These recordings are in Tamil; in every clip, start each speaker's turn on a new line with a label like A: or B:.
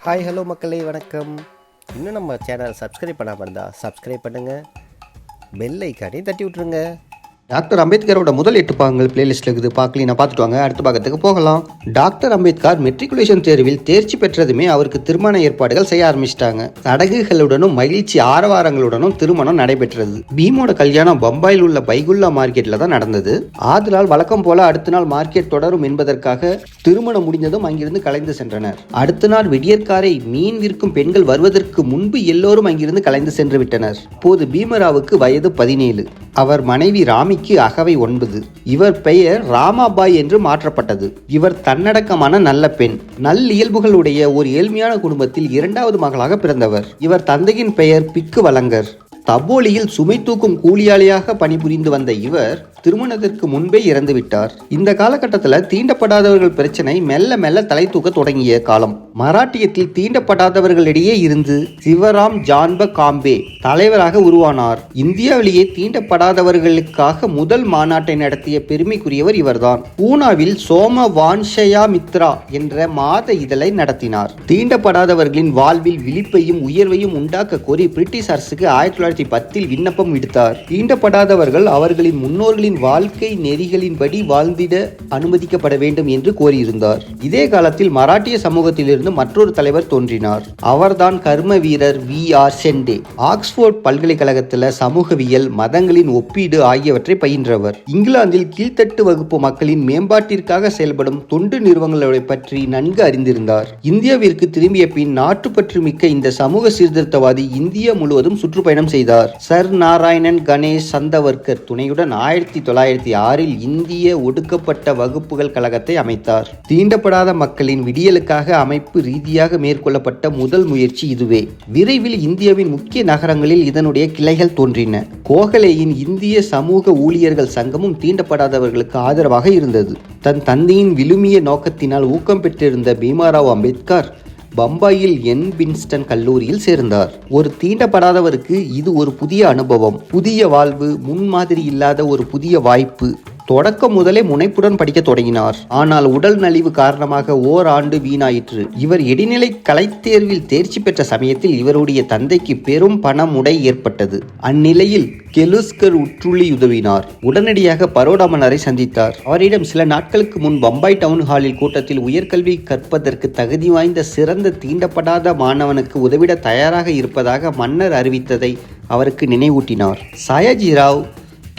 A: ஹலோ மக்களே, வணக்கம். இன்னும் நம்ம சேனல் சப்ஸ்கிரைப் பண்ணாமல் இருந்தால் சப்ஸ்கிரைப் பண்ணுங்கள், பெல் ஐக்கானையும் தட்டி விட்ருங்க.
B: டாக்டர் அம்பேத்கரோட முதல் 8 பாகங்கள் பிளேலிஸ்ட்ல இருக்குது. பார்க்கலாம், பார்த்துட்டு வாங்க. அடுத்த பாகத்துக்கு போகலாம். டாக்டர் அம்பேத்கர் மெட்ரிகுலேஷன் தேர்வில் தேர்ச்சி பெற்றதுமே அவருக்கு திருமண ஏற்பாடுகள் செய்ய ஆரம்பிச்சிட்டாங்க. சடகுகளுடனும் மகிழ்ச்சி ஆரவாரங்களுடனும் திருமணம் நடைபெற்றது. பீமோட கல்யாணம் பம்பாயில் உள்ள பைகுல்லா மார்க்கெட்ல தான் நடந்தது. ஆதலால் வழக்கம் போல அடுத்த நாள் மார்க்கெட் தொடரும் என்பதற்காக திருமணம் முடிந்ததும் அங்கிருந்து கலைந்து சென்றனர். அடுத்த நாள் விடியற்காரை மீன் விற்கும் பெண்கள் வருவதற்கு முன்பு எல்லோரும் அங்கிருந்து கலைந்து சென்று விட்டனர். அப்போது பீமராவுக்கு வயது 17. அவர் மனைவி ராமிக்கு அகவை 9. இவர் பெயர் ராமாபாய் என்று மாற்றப்பட்டது. இவர் தன்னடக்கமான நல்ல பெண், நல்லியல்புகளுடைய ஒரு ஏழ்மையான குடும்பத்தில் 2வது மகளாக பிறந்தவர். இவர் தந்தையின் பெயர் பிக்கு வழங்கர். தபோலியில் சுமை தூக்கும் கூலியாளியாக பணிபுரிந்து வந்த இவர் திருமணத்திற்கு முன்பே இறந்துவிட்டார். இந்த காலகட்டத்தில் தீண்டப்படாதவர்கள் பிரச்சனை மெல்ல மெல்ல தலை தூக்க தொடங்கிய காலம். மராட்டியத்தில் தீண்டப்படாதவர்களிடையே இருந்து சிவராம் ஜான்ப காம்பே தலைவராக உருவானார். இந்தியாவிலேயே தீண்டப்படாதவர்களுக்காக முதல் மாநாட்டை நடத்திய பெருமைக்குரியவர் இவர்தான். பூனாவில் சோம வான்ஷயா மித்ரா என்ற மாத இதழை நடத்தினார். தீண்டப்படாதவர்களின் வாழ்வில் விழிப்பையும் உயர்வையும் உண்டாக்க கோரி பிரிட்டிஷ் அரசுக்கு 1910 விண்ணப்பம் விடுத்தார். தீண்டப்படாதவர்கள் அவர்களின் முன்னோர்களின் வாழ்க்கை நெறிகளின்படி வாழ்ந்திட அனுமதிக்கப்பட வேண்டும் என்று கோரியிருந்தார். இதே காலத்தில் மராட்டிய சமூகத்திலிருந்து மற்றொரு தலைவர் தோன்றினார். அவர்தான் கர்ம வீரர் VR ஷெண்டே. ஆக்ஸ்போர்ட் பல்கலைக்கழகத்தில் சமூகவியல், மதங்களின் ஒப்பீடு ஆகியவற்றை பயின்றவர். இங்கிலாந்தில் கீழ்த்தட்டு வகுப்பு மக்களின் மேம்பாட்டிற்காக செயல்படும் தொண்டு நிறுவனங்களை பற்றி நன்கு அறிந்திருந்தார். இந்தியாவிற்கு திரும்பிய பின் நாட்டுப்பற்று மிக்க இந்த சமூக சீர்திருத்தவாதி இந்தியா முழுவதும் சுற்றுப்பயணம் செய்தார். சர் நாராயணன் கணேஷ் சந்தவர்கர் துணையுடன் 1906 இந்திய ஒடுக்கப்பட்ட வகுப்புகள் கழகத்தை அமைத்தார். தீண்டப்படாத மக்களின் விடியலுக்காக அமைப்பு ரீதியாக மேற்கொள்ளப்பட்ட முதல் முயற்சி இதுவே. விரைவில் இந்தியாவின் முக்கிய நகரங்களில் இதனுடைய கிளைகள் தோன்றின. கோகலேயின் இந்திய சமூக ஊழியர்கள் சங்கமும் தீண்டப்படாதவர்களுக்கு ஆதரவாக இருந்தது. தன் தந்தையின் விழுமிய நோக்கத்தினால் ஊக்கம் பெற்றிருந்த பீமாராவ் அம்பேத்கர் பம்பாயில் வின்ஸ்டன் கல்லூரியில் சேர்ந்தார். ஒரு தீண்டப்படாதவருக்கு இது ஒரு புதிய அனுபவம், புதிய வாழ்வு, முன்மாதிரி இல்லாத ஒரு புதிய வாய்ப்பு. தொடக்கம் முதலே முனைப்புடன் படிக்க தொடங்கினார். ஆனால் உடல் நலிவு காரணமாக ஓராண்டு வீணாயிற்று. இவர் இடைநிலை கலைத்தேர்வில் தேர்ச்சி பெற்ற சமயத்தில் இவருடைய தந்தைக்கு பெரும் பணமுடை ஏற்பட்டது. அந்நிலையில் கெலுஸ்கர் உற்றுள்ளி உதவினார். உடனடியாக பரோடா மன்னரை சந்தித்தார். அவரிடம் சில நாட்களுக்கு முன் பம்பாய் டவுன் ஹாலில் கூட்டத்தில் உயர்கல்வி கற்பதற்கு தகுதி வாய்ந்த சிறந்த தீண்டப்படாத மாணவனுக்கு உதவிட தயாராக இருப்பதாக மன்னர் அறிவித்ததை அவருக்கு நினைவூட்டினார். சயாஜிராவ்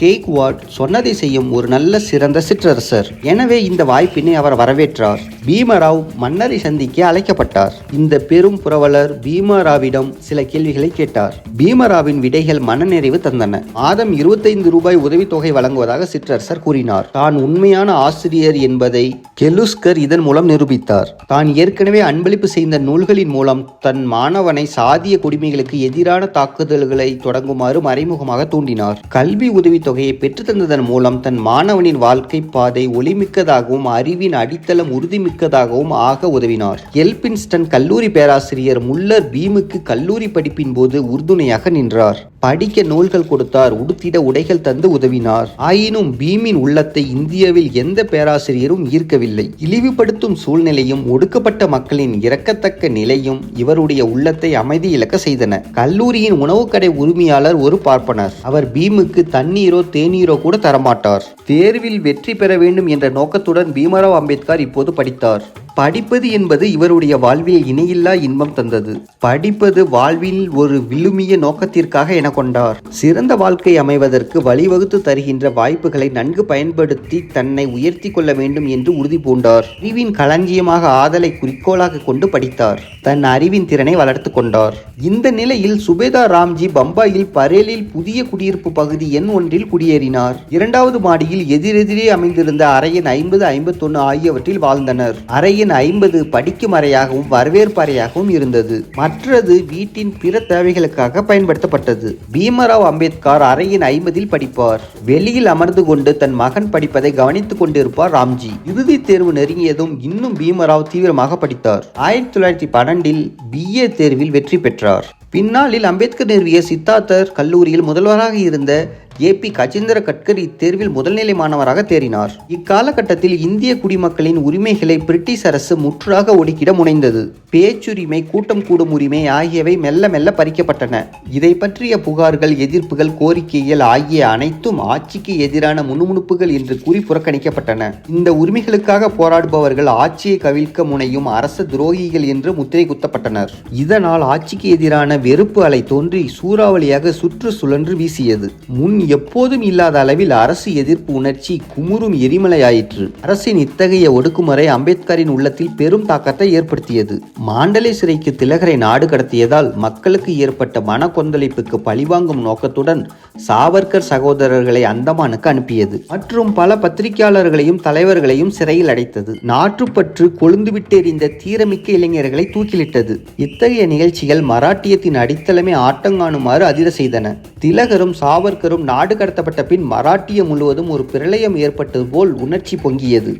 B: கேக்வாட் சொன்னதை செய்யும் ஒரு நல்ல சிறந்த சிற்றரசர். எனவே இந்த வாய்ப்பினை அவர் வரவேற்றார். பீமராவ் மன்னரை சந்திக்க அழைக்கப்பட்டார். இந்த பெரும் புரவலர் பீமராவிடம் சில கேள்விகளை கேட்டார். பீமராவின் விடைகள் மனநிறைவு தந்தன. மாதம் 25 ரூபாய் உதவித்தொகை வழங்குவதாக சிற்றரசர் கூறினார். தான் உண்மையான ஆசிரியர் என்பதை கெலுஸ்கர் இதன் மூலம் நிரூபித்தார். தான் ஏற்கனவே அன்பளிப்பு செய்த நூல்களின் மூலம் தன் மாணவனை சாதிய கொடுமைகளுக்கு எதிரான தாக்குதல்களை தொடங்குமாறு மறைமுகமாக தூண்டினார். கல்வி உதவி தொகையை பெற்றுத்தந்ததன் மூலம் தன் மாணவனின் வாழ்க்கை பாதை ஒளிமிக்கதாகவும் அறிவின் அடித்தளம் உறுதிமிக்கதாகவும் ஆக உதவினார். எல்பின்ஸ்டன் கல்லூரி பேராசிரியர் முல்லர் பீமுக்கு கல்லூரி படிப்பின் போது உறுதுணையாக நின்றார். படிக்க நூல்கள் கொடுத்தார், உடுத்திட உடைகள் தந்து உதவினார். ஆயினும் பீமின் உள்ளத்தை இந்தியாவில் எந்த பேராசிரியரும் ஈர்க்கவில்லை. இழிவுபடுத்தும் சூழ்நிலையும் ஒடுக்கப்பட்ட மக்களின் இரக்கத்தக்க நிலையும் இவருடைய உள்ளத்தை அமைதி இழக்க செய்தன. கல்லூரியின் உணவுக்கடை உரிமையாளர் ஒரு பார்ப்பனர். அவர் பீமுக்கு தண்ணீரோ தேநீரோ கூட தரமாட்டார். தேர்வில் வெற்றி பெற வேண்டும் என்ற நோக்கத்துடன் பீமராவ் அம்பேத்கர் இப்போது படித்தார். படிப்பது என்பது இவருடைய வாழ்வில் இணையில்லா இன்பம் தந்தது. படிப்பது வாழ்வில் ஒரு விழுமிய நோக்கத்திற்காக என கொண்டார். சிறந்த வாழ்க்கை அமைவதற்கு வழிவகுத்து தருகின்ற வாய்ப்புகளை நன்கு பயன்படுத்தி தன்னை உயர்த்தி கொள்ள வேண்டும் என்று உறுதி பூண்டார். அறிவின் களஞ்சியமாக ஆதலை குறிக்கோளாக கொண்டு படித்தார். தன் அறிவின் திறனை வளர்த்து கொண்டார். இந்த நிலையில் சுபேதார் ராம்ஜி பம்பாயில் பரேலில் புதிய குடியிருப்பு பகுதி எண் 1 குடியேறினார். 2வது மாடியில் எதிரெதிரே அமைந்திருந்த அறையன் 50, 51 ஆகியவற்றில் வாழ்ந்தனர். அறையன் 50 படிக்கும் அறையாகவும் வரவேற்பு அறையாகவும் இருந்தது. மற்றது வீட்டின் பிற தேவைகளுக்காக பயன்படுத்தப்பட்டது. பீமராவ் அம்பேத்கர் அறையின் 50 படிப்பார். வெளியில் அமர்ந்து கொண்டு தன் மகன் படிப்பதை கவனித்துக் கொண்டிருப்பார் ராம்ஜி. இறுதி தேர்வு நெருங்கியதும் இன்னும் பீமராவ் தீவிரமாக படித்தார். 1912 BA தேர்வில் வெற்றி பெற்றார். பின்னாளில் அம்பேத்கர் நிறுவிய சித்தார்த்தர் கல்லூரியில் முதல்வராக இருந்த ஏபி கஜேந்திர கட்கர் இத்தேர்வில் முதல்நிலை மாணவராக தேறினார். இக்காலகட்டத்தில் இந்திய குடிமக்களின் உரிமைகளை பிரிட்டிஷ் அரசு முற்றாக ஒடுக்கிட முனைந்தது. பேச்சுரிமை, கூட்டம் கூடும் உரிமை ஆகியவை மெல்ல மெல்ல பறிக்கப்பட்டன. இதை பற்றிய புகார்கள், எதிர்ப்புகள், கோரிக்கைகள் ஆகிய அனைத்தும் ஆட்சிக்கு எதிரான முணுமுணுப்புகள் என்று கூறி புறக்கணிக்கப்பட்டன. இந்த உரிமைகளுக்காக போராடுபவர்கள் ஆட்சியை கவிழ்க்க முனையும் அரச துரோகிகள் என்று முத்திரை குத்தப்பட்டனர். இதனால் ஆட்சிக்கு எதிரான வெறுப்பு அலை தோன்றி சூறாவளியாக சுற்று சுழன்று வீசியது. முன் எப்போதும் இல்லாத அளவில் அரசு எதிர்ப்பு உணர்ச்சி குமுறும் எரிமலையாயிற்று. அரசின் இத்தகைய ஒடுக்குமுறை அம்பேத்கரின் உள்ளத்தில் பெரும் தாக்கத்தை ஏற்படுத்தியது. மாண்டலே சிறைக்கு திலகரை நாடு கடத்தியதால் மக்களுக்கு ஏற்பட்ட மன கொந்தளிப்புக்கு பழிவாங்கும் நோக்கத்துடன் சாவர்கர் சகோதரர்களை அந்தமானுக்கு அனுப்பியது. மற்றும் பல பத்திரிகையாளர்களையும் தலைவர்களையும் சிறையில் அடைத்தது. நாட்டுப்பற்று கொழுந்துவிட்டெறிந்த தீரமிக்க இளைஞர்களை தூக்கிலிட்டது. இத்தகைய நிகழ்ச்சிகள் மராட்டியத்தின் அடித்தளமே ஆட்டங்காணுமாறு அதிர செய்தன. திலகரும் சாவர்கரும் நாடு கடத்தப்பட்ட பின் மராட்டியம் முழுவதும் ஒரு பிரளயம் ஏற்பட்டது போல் உணர்ச்சி பொங்கியது.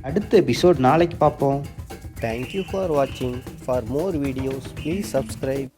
B: அடுத்த எபிசோட் நாளைக்கு பார்ப்போம்.
A: Thank you for watching. For more videos, please subscribe.